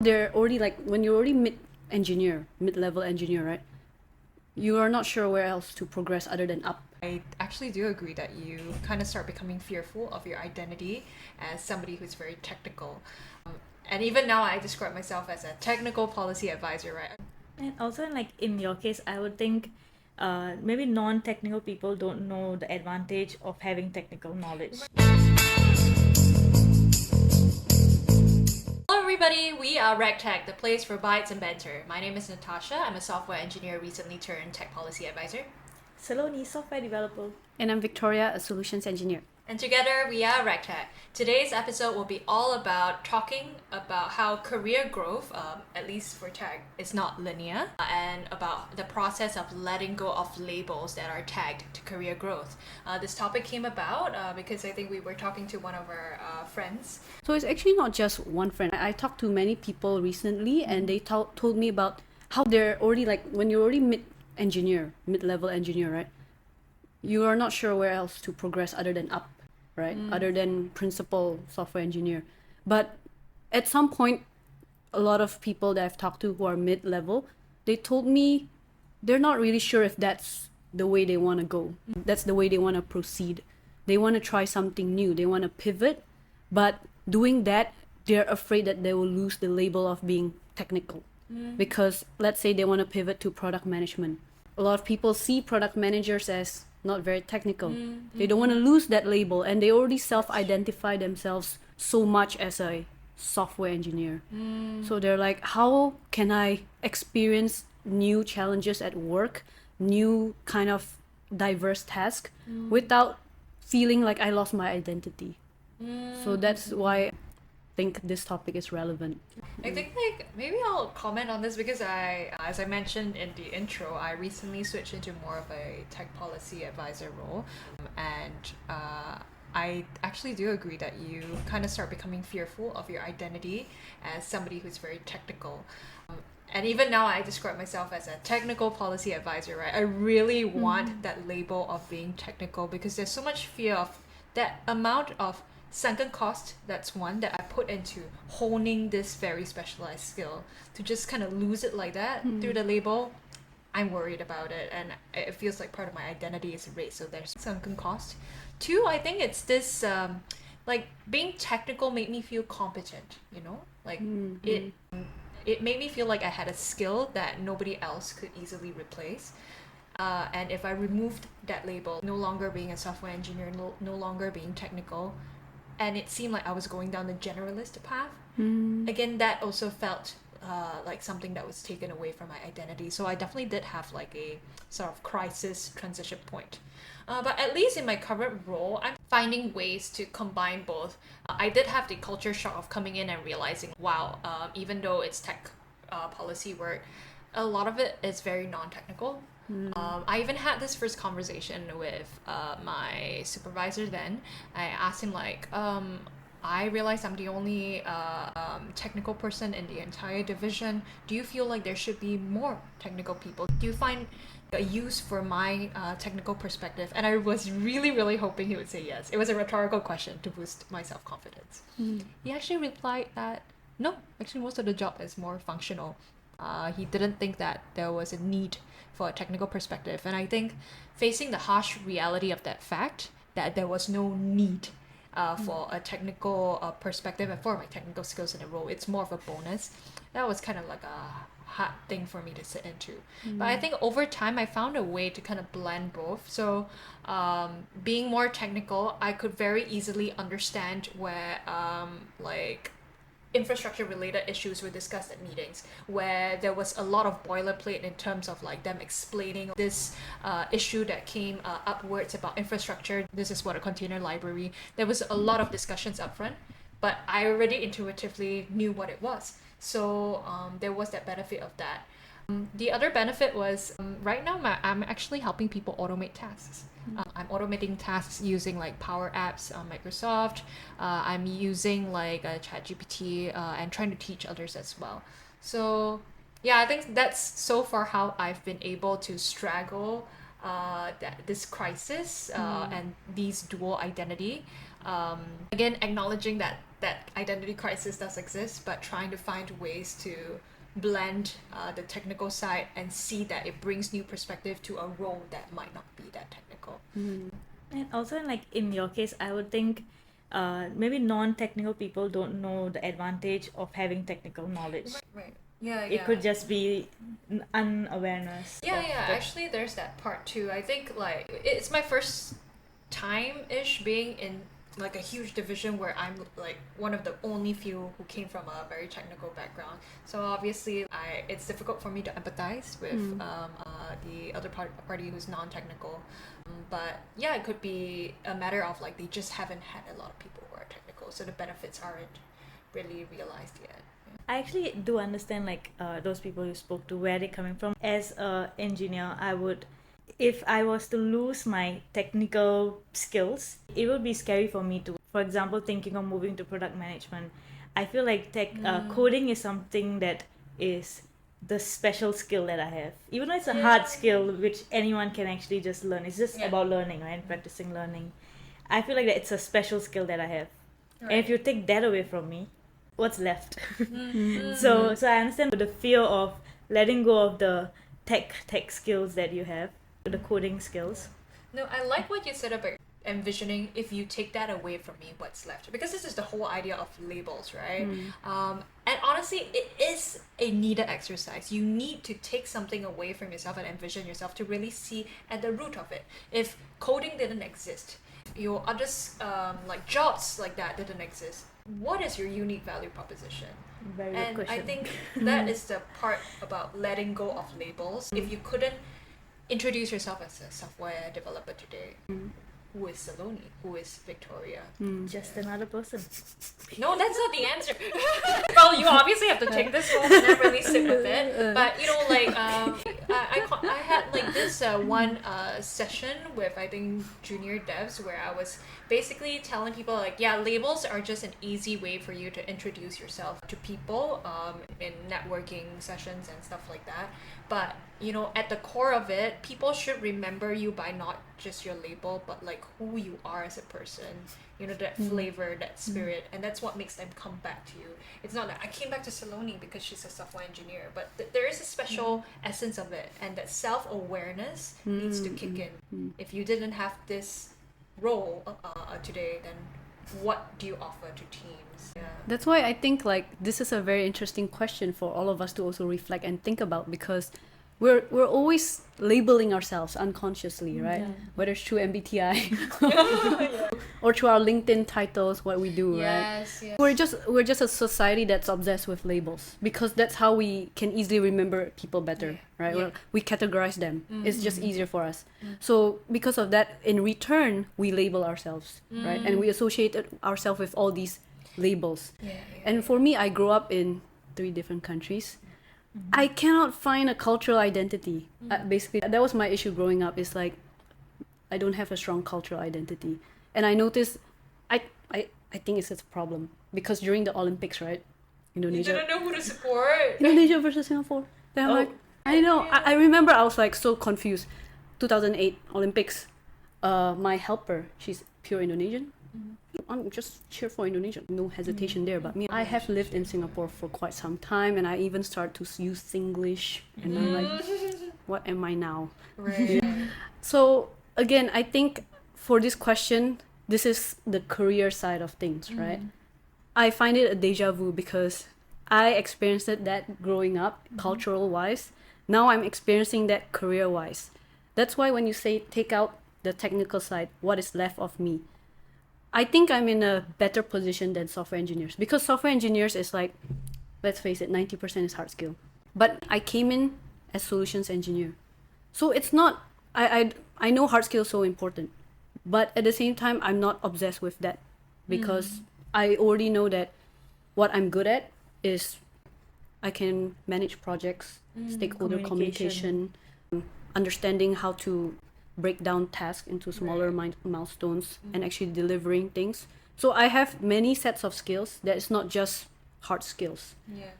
They're already like, when you're already mid-level engineer, right? You are not sure where else to progress other than up. I actually do agree that you kind of start becoming fearful of your identity as somebody who's very technical. And even now, I describe myself as a technical policy advisor, right? And also, like in your case, I would think maybe non-technical people don't know the advantage of having technical knowledge. Hello, everybody. We are RegTech, the place for bites and banter. My name is Natasha. I'm a software engineer, recently turned tech policy advisor. Saloni, software developer. And I'm Victoria, a solutions engineer. And together we are RegTech. Today's episode will be all about talking about how career growth, at least for tech, is not linear, and about the process of letting go of labels that are tagged to career growth. This topic came about because I think we were talking to one of our friends. So it's actually not just one friend. I talked to many people recently, and they told me about how they're already like, when you're already mid-level engineer, right? You are not sure where else to progress other than up, right? Other than principal software engineer. But at some point, a lot of people that I've talked to who are mid-level, they told me they're not really sure if that's the way they want to go. That's the way they want to proceed. They want to try something new. They want to pivot. But doing that, they're afraid that they will lose the label of being technical. Because let's say they want to pivot to product management. A lot of people see product managers as not very technical. They don't want to lose that label, and they already self-identify themselves so much as a software engineer. So they're like, how can I experience new challenges at work, new kind of diverse task without feeling like I lost my identity? So that's why I think this topic is relevant. I think maybe I'll comment on this because as I mentioned in the intro, I recently switched into more of a tech policy advisor role, and I actually do agree that you kind of start becoming fearful of your identity as somebody who's very technical. And even now, I describe myself as a technical policy advisor, right? I really want that label of being technical because there's so much fear of that amount of sunken cost. That's one that I put into honing this very specialized skill. To just kind of lose it like that through the label, I'm worried about it, and it feels like part of my identity is erased. So there's sunken cost. Two, I think it's this like being technical made me feel competent. You know, like it made me feel like I had a skill that nobody else could easily replace. And if I removed that label, no longer being a software engineer, no longer being technical, and it seemed like I was going down the generalist path, again, that also felt like something that was taken away from my identity. So I definitely did have like a sort of crisis transition point. But at least in my current role, I'm finding ways to combine both. I did have the culture shock of coming in and realizing, wow, even though it's tech policy work, a lot of it is very non-technical. I even had this first conversation with my supervisor then. I asked him like, I realized I'm the only technical person in the entire division. Do you feel like there should be more technical people? Do you find a use for my technical perspective? And I was really, really hoping he would say yes. It was a rhetorical question to boost my self-confidence. He actually replied that, no, actually most of the job is more functional. He didn't think that there was a need for a technical perspective. And I think facing the harsh reality of that fact, that there was no need for a technical perspective and for my technical skills in the role, it's more of a bonus. That was kind of like a hard thing for me to sit into. But I think over time, I found a way to kind of blend both. So being more technical, I could very easily understand where like infrastructure related issues were discussed at meetings, where there was a lot of boilerplate in terms of like them explaining this issue that came upwards about infrastructure. This is what a container library. There was a lot of discussions up front, but I already intuitively knew what it was. So there was that benefit of that. The other benefit was right now I'm actually helping people automate tasks. I'm automating tasks using like Power Apps on Microsoft. I'm using like ChatGPT and trying to teach others as well. So yeah, I think that's so far how I've been able to struggle this crisis and these dual identity. Again, acknowledging that identity crisis does exist, but trying to find ways to blend the technical side and see that it brings new perspective to a role that might not be that technical. And also, like in your case, I would think maybe non-technical people don't know the advantage of having technical knowledge. Right. Yeah. It could just be unawareness. Yeah. Actually, there's that part too. I think like it's my first time-ish being in like a huge division where I'm like one of the only few who came from a very technical background. So obviously, it's difficult for me to empathize with the other party who's non-technical. But yeah, it could be a matter of like they just haven't had a lot of people who are technical, so the benefits aren't really realized yet. I actually do understand like those people you spoke to, where they're coming from. As a engineer, if I was to lose my technical skills, it would be scary for me to, for example, thinking of moving to product management. I feel like coding is something that is the special skill that I have. Even though it's a hard skill which anyone can actually just learn. It's just about learning, right? Practicing learning. I feel like that it's a special skill that I have. Right. And if you take that away from me, what's left? So I understand the fear of letting go of the tech skills that you have, the coding skills. No, I like what you said about envisioning if you take that away from me, what's left, because this is the whole idea of labels, right? And honestly, it is a needed exercise. You need to take something away from yourself and envision yourself to really see at the root of it. If coding didn't exist, your other like jobs like that didn't exist, what is your unique value proposition? Very good question. I think that is the part about letting go of labels. If you couldn't introduce yourself as a software developer today, who is Saloni? Who is Victoria? Just another person. No, that's not the answer. Well, you obviously have to take this role and then really sit with it. But you know, like I had like this one session with I think junior devs where I was basically telling people like, yeah, labels are just an easy way for you to introduce yourself to people in networking sessions and stuff like that. But you know, at the core of it, people should remember you by not just your label, but like who you are as a person. You know, that flavor, that spirit, and that's what makes them come back to you. It's not that I came back to Saloni because she's a software engineer, but there is a special essence of it, and that self-awareness needs to kick in. If you didn't have this role today, then what do you offer to teams? Yeah. That's why I think like this is a very interesting question for all of us to also reflect and think about, because we're always labeling ourselves unconsciously, right? Whether it's through MBTI or through our LinkedIn titles, what we do, right? Yes. We're just a society that's obsessed with labels, because that's how we can easily remember people better, right? Yeah. We categorize them. It's just easier for us. So because of that, in return, we label ourselves, right? And we associate ourselves with all these labels. And for me, I grew up in 3 different countries. I cannot find a cultural identity. Basically, that was my issue growing up. Is like, I don't have a strong cultural identity, and I noticed, I think it's a problem, because during the Olympics, right, Indonesia. You didn't know who to support. Indonesia versus Singapore. Then I'm like, I know. I remember I was like so confused. 2008 Olympics. My helper, she's pure Indonesian. I'm just cheer for Indonesia, no hesitation there. But me, I have lived in Singapore for quite some time, and I even start to use Singlish, and I'm like, what am I now? Right. So again, I think for this question, this is the career side of things, right? I find it a deja vu, because I experienced that growing up, cultural wise. Now I'm experiencing that career wise. That's why when you say take out the technical side, what is left of me? I think I'm in a better position than software engineers, because software engineers is like, let's face it, 90% is hard skill. But I came in as solutions engineer. So it's not, I know hard skill is so important, but at the same time, I'm not obsessed with that, because I already know that what I'm good at is I can manage projects, stakeholder communication, understanding how to break down tasks into smaller milestones and actually delivering things. So I have many sets of skills that is not just hard skills.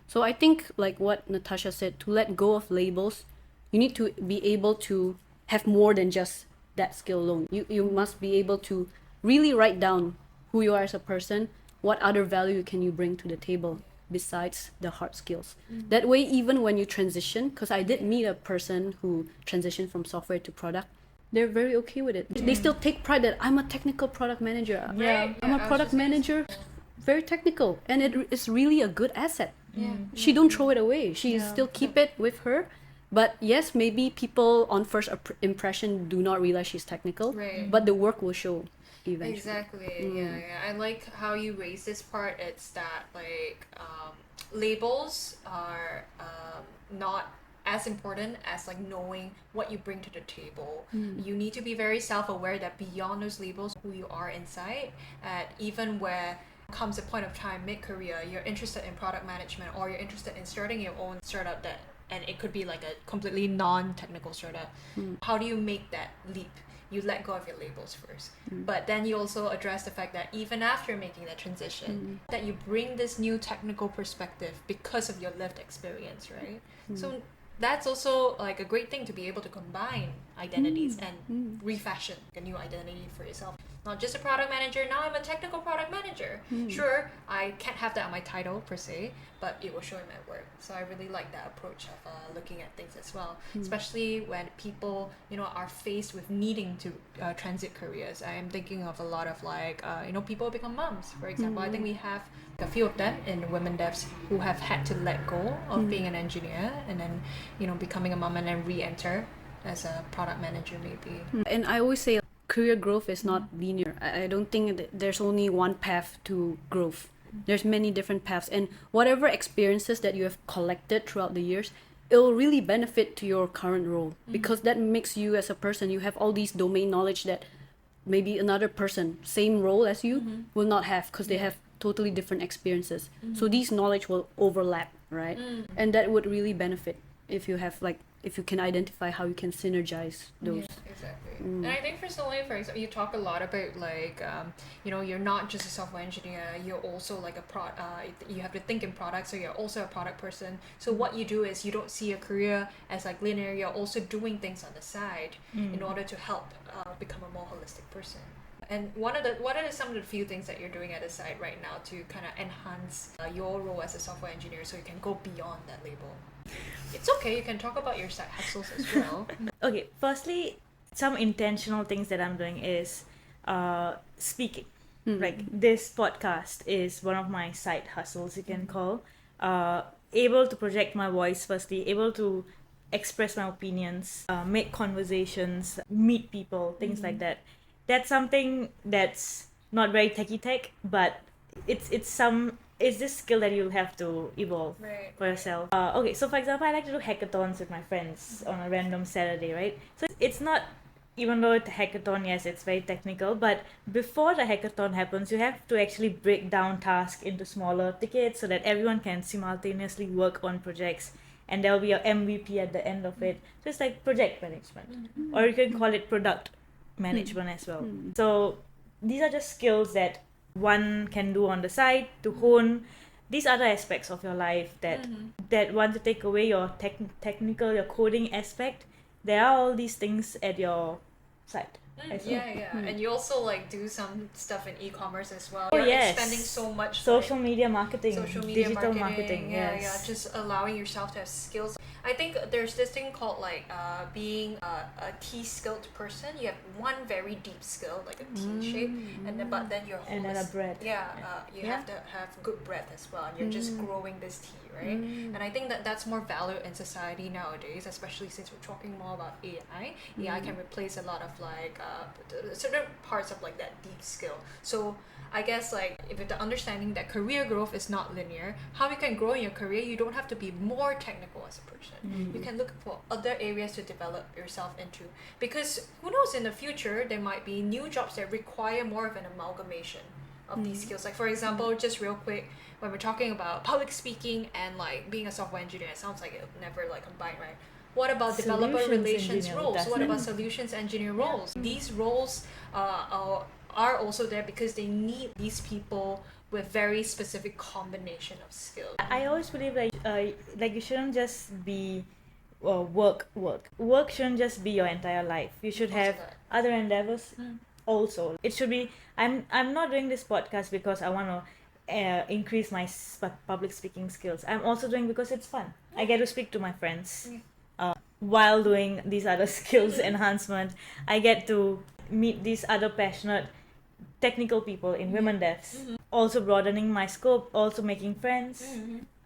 So I think like what Natasha said, to let go of labels, you need to be able to have more than just that skill alone. You must be able to really write down who you are as a person, what other value can you bring to the table besides the hard skills. That way, even when you transition, because I did meet a person who transitioned from software to product, they're very okay with it. They still take pride that I'm a technical product manager. Yeah. I'm a product manager, very technical, and it is really a good asset. Yeah. She don't throw it away. She Yeah. still keep it with her. But yes, maybe people on first impression do not realize she's technical, Right. but the work will show eventually. Exactly. Yeah. I like how you raise this part. It's that like labels are not as important as like knowing what you bring to the table. You need to be very self-aware that beyond those labels, who you are inside, and even where comes a point of time mid-career, you're interested in product management or you're interested in starting your own startup, that and it could be like a completely non-technical startup. How do you make that leap? You let go of your labels first, but then you also address the fact that even after making that transition, that you bring this new technical perspective because of your lived experience, right? So that's also like a great thing to be able to combine identities and refashion a new identity for yourself. Not just a product manager, now I'm a technical product manager. Sure, I can't have that on my title per se, but it will show in my work. So I really like that approach of looking at things as well, especially when people, are faced with needing to transit careers. I am thinking of a lot of like, people become moms, for example. I think we have a few of them in women devs who have had to let go of being an engineer and then, becoming a mom and then re-enter as a product manager maybe. And I always say career growth is not linear. I don't think that there's only one path to growth. There's many different paths, and whatever experiences that you have collected throughout the years, it will really benefit to your current role, because that makes you as a person. You have all these domain knowledge that maybe another person, same role as you, will not have, because they have totally different experiences. So these knowledge will overlap, right? And that would really benefit if you have if you can identify how you can synergize those. Yeah, exactly. And I think for example, you talk a lot about like, you're not just a software engineer, you're also like you have to think in products, so you're also a product person. So what you do is you don't see a career as like linear, you're also doing things on the side in order to help become a more holistic person. And what are some of the few things that you're doing at the side right now to kind of enhance your role as a software engineer so you can go beyond that label? It's okay, you can talk about your side hustles as well. Okay, firstly, some intentional things that I'm doing is speaking. Like this podcast is one of my side hustles, you can call. Able to project my voice, firstly, able to express my opinions, make conversations, meet people, things like that. That's something that's not very techie tech, but it's this skill that you'll have to evolve for yourself. Okay, so for example, I like to do hackathons with my friends on a random Saturday, right? So it's not, even though it's a hackathon, yes, it's very technical, but before the hackathon happens, you have to actually break down tasks into smaller tickets so that everyone can simultaneously work on projects, and there'll be a MVP at the end of it. So it's like project management, or you can call it product management as well. So these are just skills that one can do on the side to hone these other aspects of your life that want to take away your technical, your coding aspect. There are all these things at your side. And you also like do some stuff in e-commerce as well. Oh, You're yes. spending so much Social media marketing, marketing, digital marketing. Yes. just allowing yourself to have skills. I think there's this thing called like being a T-skilled person. You have one very deep skill, like a T shape, but then your whole And then a breadth. you have to have good breadth as well, and you're just growing this T, right? And I think that's more value in society nowadays, especially since we're talking more about AI. AI can replace a lot of like certain parts of like that deep skill. So I guess like if the understanding that career growth is not linear, how you can grow in your career, you don't have to be more technical as a person. You can look for other areas to develop yourself into, because who knows, in the future there might be new jobs that require more of an amalgamation of these skills. Like for example, just real quick, when we're talking about public speaking and like being a software engineer, it sounds like it would never like combine, right? What about developer Solutions relations engineer, roles? What definitely. about solutions engineer roles? These roles are also there because they need these people with very specific combination of skills. I always believe that like you shouldn't just be work shouldn't just be your entire life. You should have that. other endeavors also. It should be, I'm not doing this podcast because I want to increase my public speaking skills. I'm also doing because it's fun. I get to speak to my friends while doing these other skills enhancement. I get to meet these other passionate technical people in women devs, also broadening my scope, also making friends.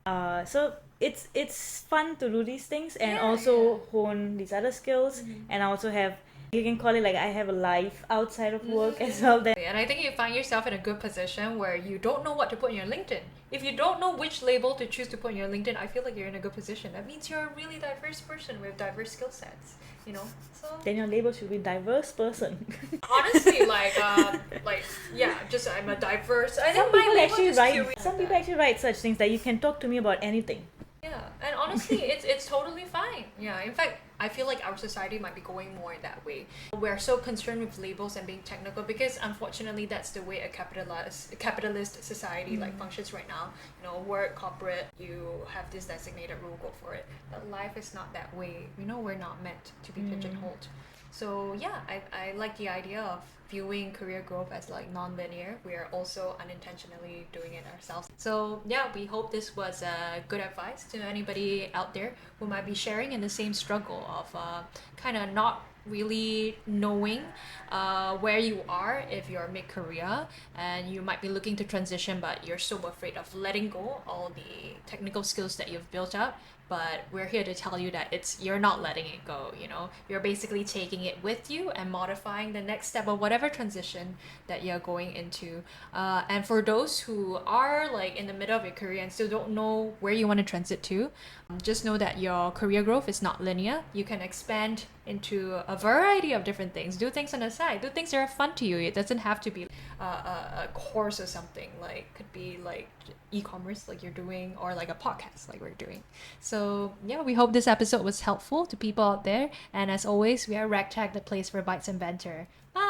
So it's fun to do these things and also hone these other skills. And I also have, you can call it like, I have a life outside of work as well. That And I think you find yourself in a good position where you don't know what to put in your LinkedIn. If you don't know which label to choose to put in your LinkedIn, I feel like you're in a good position. That means you're a really diverse person with diverse skill sets, you know? So then your label should be diverse person. honestly, just I'm a diverse. I think Some my people label actually is write. curious. Some people actually write such things that you can talk to me about anything. Yeah, and honestly, it's totally fine. Yeah, in fact, I feel like our society might be going more in that way. We're so concerned with labels and being technical because unfortunately that's the way a capitalist society like functions right now. You know, work, corporate, you have this designated rule, go for it. But life is not that way. You know, we're not meant to be pigeonholed. So yeah, I like the idea of viewing career growth as like non-linear. We are also unintentionally doing it ourselves. So yeah, we hope this was good advice to anybody out there who might be sharing in the same struggle of kind of not really knowing where you are if you're mid-career and you might be looking to transition but you're so afraid of letting go all the technical skills that you've built up. But we're here to tell you that you're not letting it go, you know. You're basically taking it with you and modifying the next step of whatever transition that you're going into. And for those who are like in the middle of your career and still don't know where you want to transit to, just know that your career growth is not linear. You can expand into a variety of different things. Do things on the side. Do things that are fun to you. It doesn't have to be a course or something. Like could be like e-commerce like you're doing or like a podcast like we're doing. So yeah, we hope this episode was helpful to people out there. And as always, we are Ragtag, the place for bites and banter. Bye!